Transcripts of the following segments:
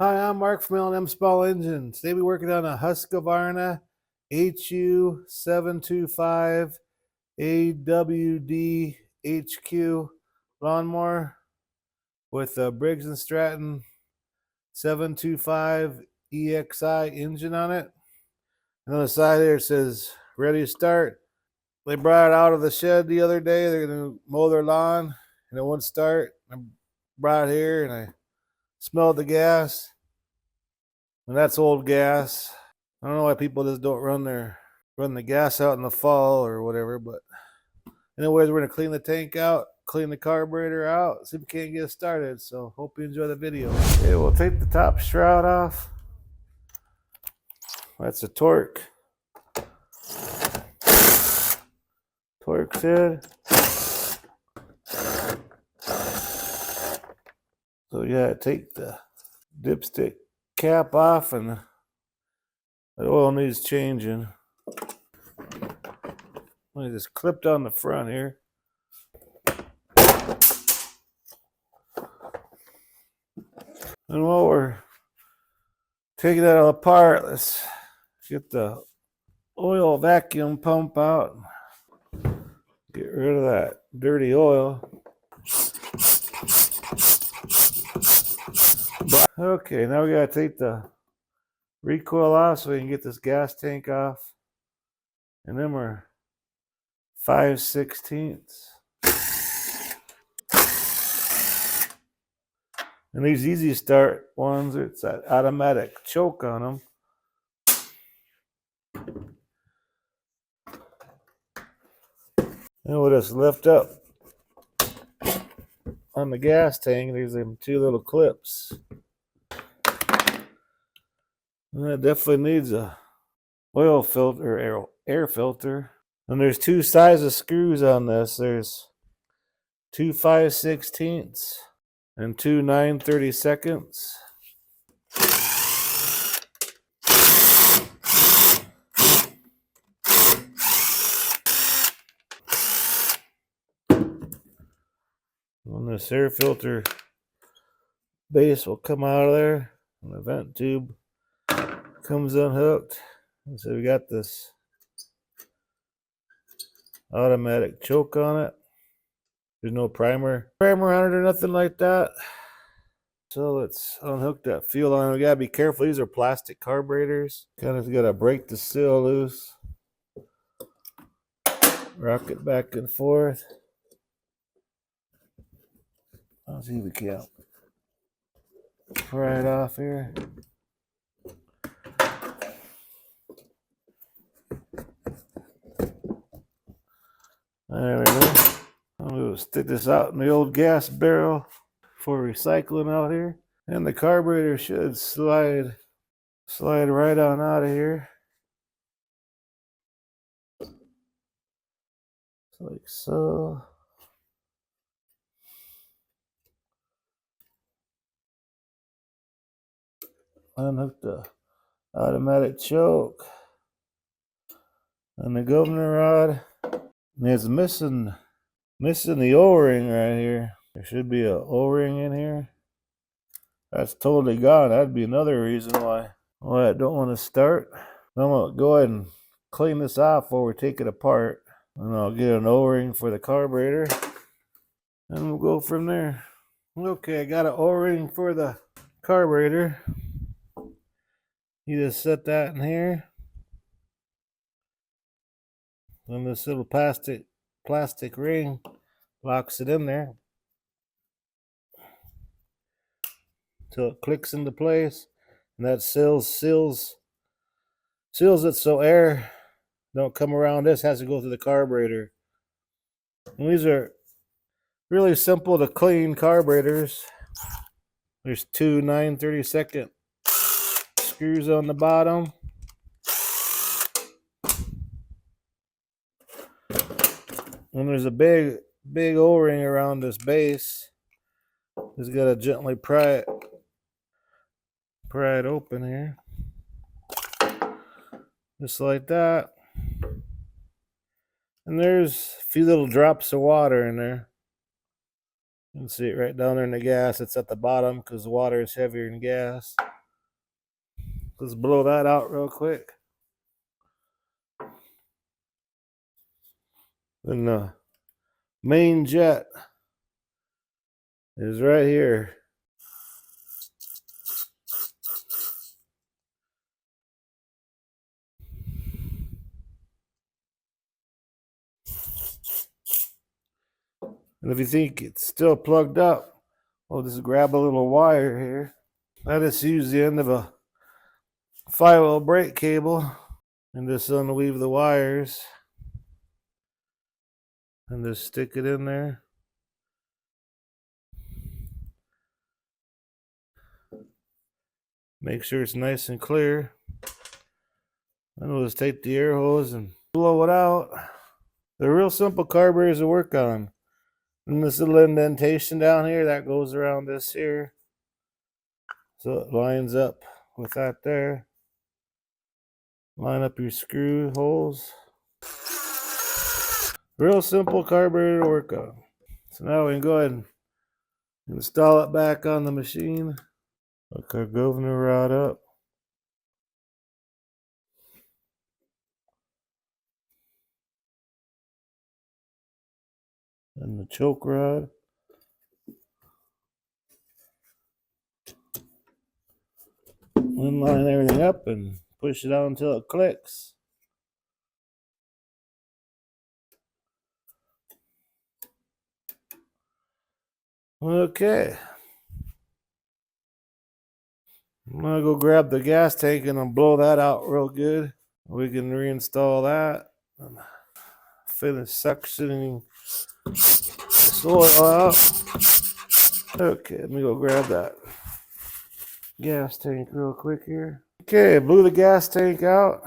Hi, I'm Mark from L&M Small Engines. Today we're working on a Husqvarna HU725AWD HQ lawnmower with a Briggs & Stratton 725 EXI engine on it. And on the side there it says ready to start. They brought it out of the shed the other day. They're going to mow their lawn and it wouldn't start. I brought it here and I smelled the gas. And that's old gas. I don't know why people just don't run the gas out in the fall or whatever, but anyways, we're gonna clean the tank out, clean the carburetor out, see if we can't get it started. So hope you enjoy the video. Okay, we'll take the top shroud off. That's a torque head. So yeah, take the dipstick cap off, and the oil needs changing. I just clipped on the front here. And while we're taking that all apart, let's get the oil vacuum pump out. Get rid of that dirty oil. Okay, now we gotta take the recoil off so we can get this gas tank off. And then we're 5/16. And these easy start ones, it's that automatic choke on them. And we'll just lift up on the gas tank. There's them two little clips. And that definitely needs a oil filter, air filter. And there's two sizes of screws on this. There's 2 5/16 and 2 9/32. And this air filter base will come out of there, and the vent tube comes unhooked. And so we got this automatic choke on it. There's no primer on it or nothing like that. So let's unhook that fuel line. We gotta be careful. These are plastic carburetors. Kind of gotta break the seal loose. Rock it back and forth. I'll see if we can pry it off here. There we go. I'm going to stick this out in the old gas barrel for recycling out here. And the carburetor should slide right on out of here. Like so. Unhook the automatic choke and the governor rod. And it's missing the O-ring right here. There should be a O-ring in here. That's totally gone. That'd be another reason why I don't want to start. I'm gonna go ahead and clean this off before we take it apart. And I'll get an O-ring for the carburetor. And we'll go from there. Okay, I got an O-ring for the carburetor. You just set that in here. And this little plastic ring locks it in there. So it clicks into place. And that seals it so air don't come around. This has to go through the carburetor. And these are really simple to clean carburetors. There's 2 9/32 screws on the bottom. And there's a big O-ring around this base. Just gotta gently pry it open here. Just like that. And there's a few little drops of water in there. You can see it right down there in the gas. It's at the bottom because the water is heavier than gas. Let's blow that out real quick. And the main jet is right here. And if you think it's still plugged up, we'll just grab a little wire here. I just use the end of a 5-0 brake cable and just unweave the wires and just stick it in there. Make sure it's nice and clear. Then we'll just take the air hose and blow it out. They're real simple carburetors to work on. And this little indentation down here that goes around this here. So it lines up with that there. Line up your screw holes. Real simple carburetor to work on. So now we can go ahead and install it back on the machine. Hook our governor rod up. And the choke rod. Then line everything up and push it out until it clicks. Okay. I'm gonna go grab the gas tank and I'll blow that out real good. We can reinstall that. Finish suctioning this oil out. Okay, let me go grab that gas tank real quick here. Okay, I blew the gas tank out.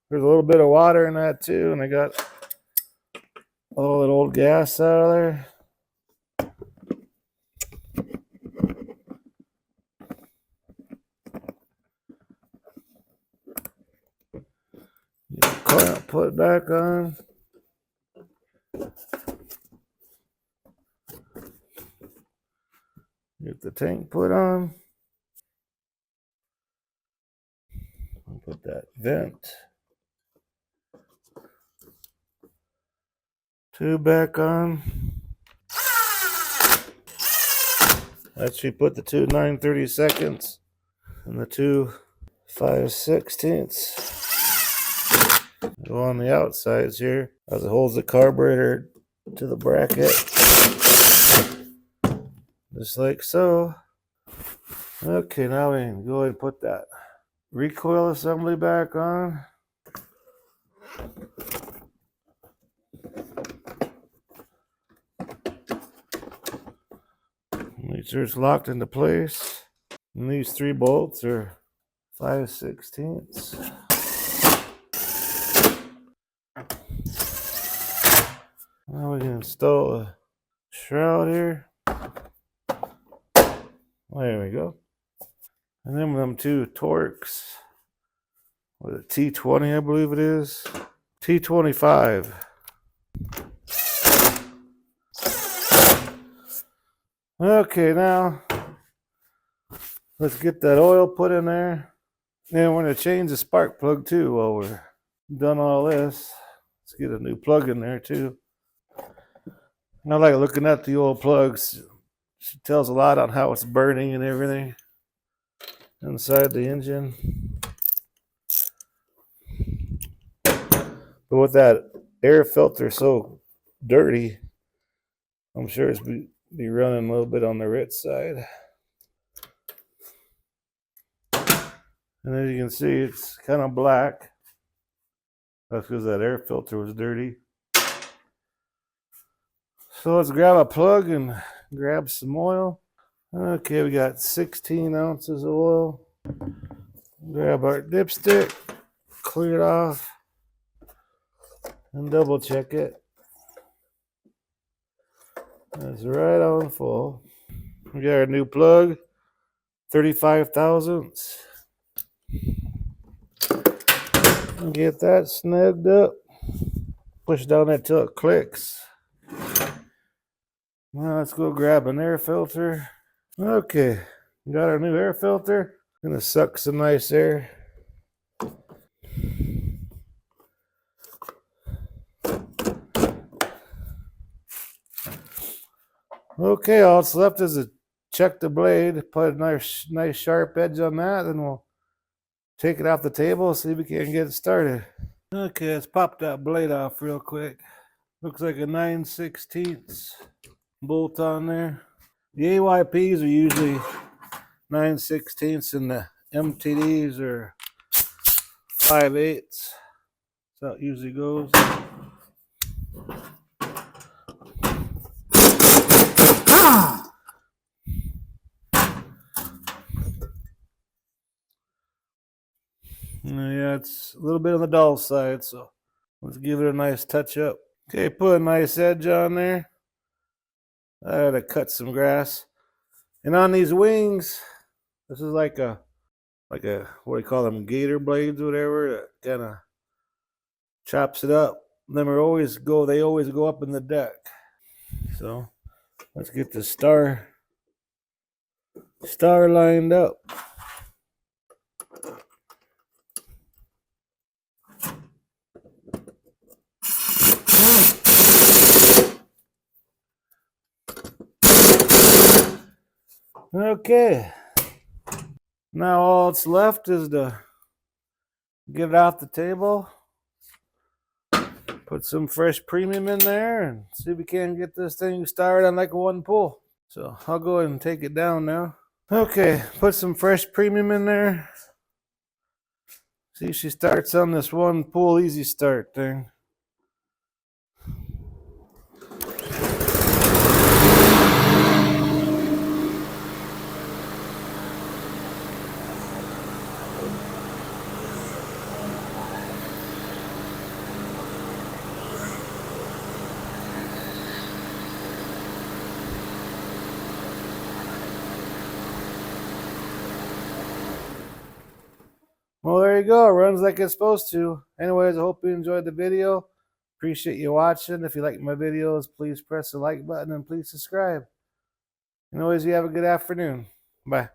There's a little bit of water in that too, and I got all that old gas out of there. Put it back on. Get the tank put on. I'll put that vent tube back on. Actually put the two 9/32 and the two 5/16 go on the outsides here as it holds the carburetor to the bracket, just like so. Okay, now we can go ahead and put that recoil assembly back on. Make sure it's locked into place. And these 3 bolts are 5/16. Now we can install a shroud here. There we go. And then with them 2 Torx, with a T20, I believe it is. T25. Okay, now let's get that oil put in there. Then we're going to change the spark plug too while we're done all this. Let's get a new plug in there too. And I like looking at the old plugs. She tells a lot on how it's burning and everything inside the engine. But with that air filter so dirty, I'm sure it's be running a little bit on the rich side. And as you can see, it's kind of black. That's because that air filter was dirty. So let's grab a plug and grab some oil. Okay, we got 16 ounces of oil. Grab our dipstick, clear it off, and double check it. That's right on full. We got our new plug, 35 thousandths. Get that snugged up. Push down there till it clicks. Well, let's go grab an air filter. Okay, got our new air filter. Gonna suck some nice air. Okay, all that's left is to check the blade, put a nice sharp edge on that, then we'll take it off the table, see if we can get it started. Okay, let's pop that blade off real quick. Looks like a 9/16 bolt on there. The AYPs are usually 9/16 and the MTDs are 5/8. That's how it usually goes. Yeah, it's a little bit on the dull side, so let's give it a nice touch up. Okay, put a nice edge on there. I had to cut some grass. And on these wings, this is like a what do you call them, gator blades, whatever, that kind of chops it up. They always go up in the deck. So let's get the star lined up. Okay. Now all that's left is to get it off the table. Put some fresh premium in there and see if we can get this thing started on like a one pull. So I'll go ahead and take it down now. Okay, put some fresh premium in there. See if she starts on this one pull easy start thing. Well, there you go. It runs like it's supposed to. Anyways, I hope you enjoyed the video. Appreciate you watching. If you like my videos, please press the like button and please subscribe. Anyways, you have a good afternoon. Bye.